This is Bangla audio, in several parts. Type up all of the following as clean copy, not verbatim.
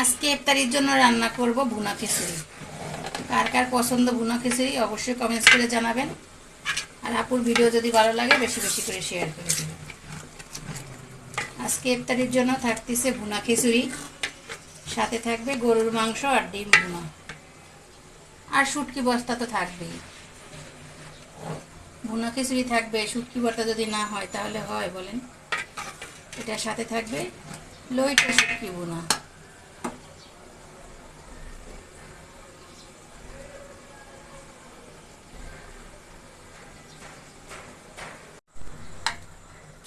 আজকে ইফতারির জন্য রান্না করব ভুনা খিচুড়ি। কার কার পছন্দ ভুনা খিচুড়ি অবশ্যই কমেন্টস করে জানাবেন। আর আপুর ভিডিও যদি ভালো লাগে বেশি বেশি করে শেয়ার করে দেবেন। আজকে ইফতারির জন্য থাকতেছে ভুনা খিচুড়ি, সাথে থাকবে গরুর মাংস আর ডিম ভুনা, আর শুটকি বস্তা তো থাকবেই। ভুনা খিচুড়ি থাকবে, শুটকি ভর্তা যদি না হয় তাহলে হয় বলেন? এটার সাথে থাকবে লইটা শুটকি ভুনা।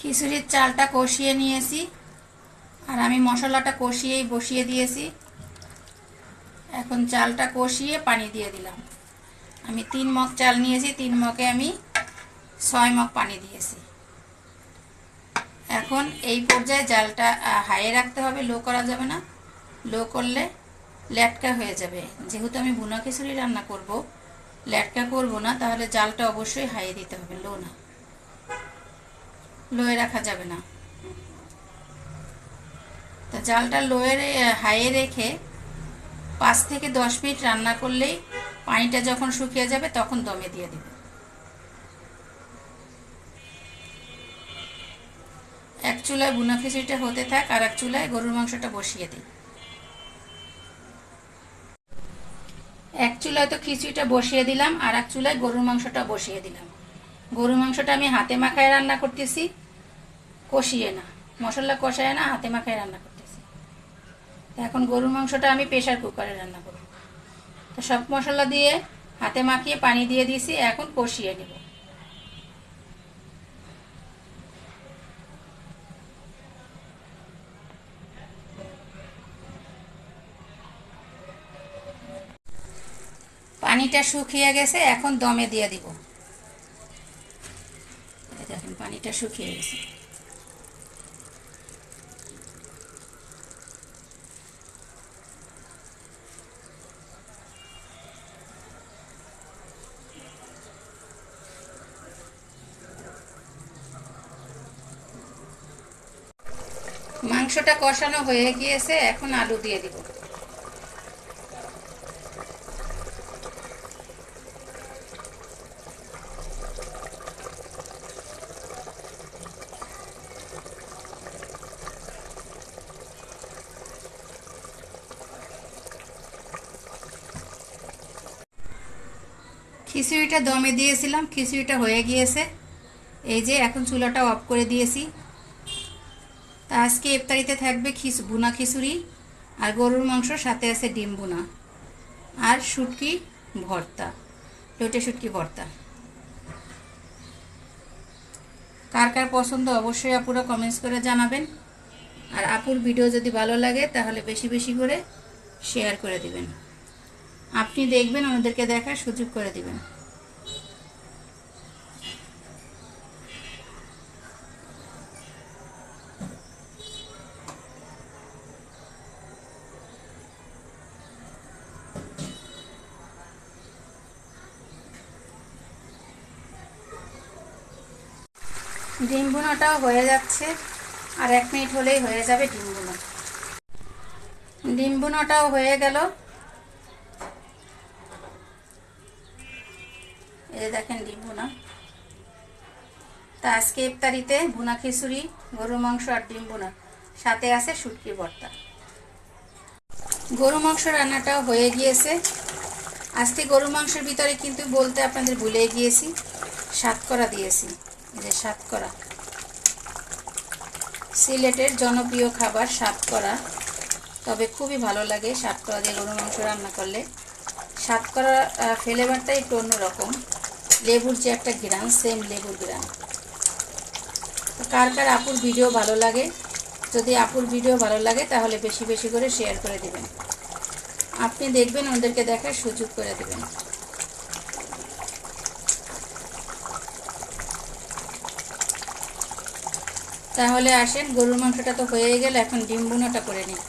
খিচুড়ির চালটা কষিয়ে নিয়েছি, আর আমি মশলাটা কষিয়েই বসিয়ে দিয়েছি। এখন চালটা কষিয়ে পানি দিয়ে দিলাম। আমি 3 মগ চাল নিয়েছি, 3 মগে আমি 6 মগ পানি দিয়েছি। এখন এই পর্যায়ে জালটা হাইয়ে রাখতে হবে, লো করা যাবে না। লো করলে ল্যাটকা হয়ে যাবে। যেহেতু আমি ভুনা খিচুড়ি রান্না করব, ল্যাটকা করব না, তাহলে জালটা অবশ্যই হাইয়ে দিতে হবে, লো না, লোয়ে রাখা যাবে না। তো জালটা হাইয়ে রেখে 5 থেকে 10 মিনিট রান্না করলেই পানিটা যখন শুকিয়ে যাবে তখন দমে দিয়ে দেবে। এক চুলায় ভুনা খিচুড়িটা হতে থাক, আর এক চুলায় গরুর মাংসটা বসিয়ে দিই। এক চুলায় তো খিচুড়িটা বসিয়ে দিলাম, আর এক চুলায় গরুর মাংসটা বসিয়ে দিলাম। গরুর মাংসটা আমি হাতে মাখায় রান্না করতেছি, কষিয়ে না, মশলা কষায় না, হাতে মাখায় রান্না করতেছি। এখন গরুর মাংসটা আমি প্রেসার কুকারে রান্না করব। তো সব মশলা দিয়ে হাতে মাখিয়ে পানি দিয়ে দিয়েছি, এখন কষিয়ে নেব। পানিটা শুকিয়ে গেছে, এখন দমে দিয়ে দিব। দেখেন পানিটা শুকিয়ে গেছে। মাংসটা কষানো হয়ে গিয়েছে, এখন আলু দিয়ে দিব। খিচুড়িটা দমে দিয়েছিলাম, খিচুড়িটা হয়ে গিয়েছে। এই যে এখন চুলাটা অফ করে দিয়েছি। তা আজকে ইফতারিতে থাকবে ভুনা খিচুড়ি আর গরুর মাংস, সাথে আছে ডিম ভুনা আর শুটকি ভর্তা, লোটে শুটকি ভর্তা। কার কার পছন্দ অবশ্যই আপুরা কমেন্টস করে জানাবেন। আর আপুর ভিডিও যদি ভালো লাগে তাহলে বেশি বেশি করে শেয়ার করে দিবেন। আপনি দেখবেন, ওনাদেরকে দেখার সুযোগ করে দিবেন। ডিম ভুনাটাও হয়ে যাচ্ছে, আর 1 মিনিট হলেই হয়ে যাবে ডিম ভুনা। ডিম ভুনাটাও হয়ে গেল। এই দেখেন ডিম ভুনা। তা আজকে ইফতারিতে ভুনা খিচুড়ি, গরু মাংস আর ডিম ভুনা, সাথে আছে শুটকি ভর্তা। গরু মাংস রান্নাটাও হয়ে গিয়েছে। আজকে গরু মাংসের ভিতরে কিন্তু বলতে আপনাদের ভুলে গিয়েছি, সাতকরা দিয়েছি। এই যে সাতকরা, সিলেটের জনপ্রিয় খাবার সাতকরা, তবে খুবই ভালো লাগে সাতকরা দিয়ে গরু মাংস রান্না করলে। সাতকরা ফ্লেভারটাই একটু অন্যরকম, লেবুর যে একটা ঘ্রাণ, সেম লেবুর ঘ্রাণ। কার কার আপুর ভিডিও ভালো লাগে? যদি আপুর ভিডিও ভালো লাগে তাহলে বেশি বেশি করে শেয়ার করে দিবেন। আপনি দেখবেন, ওদেরকে দেখার সুযোগ করে দিবেন। তাহলে আসেন, গরুর মাংসটা তো হয়ে গেল, এখন ডিম ভুনাটা করে নিই।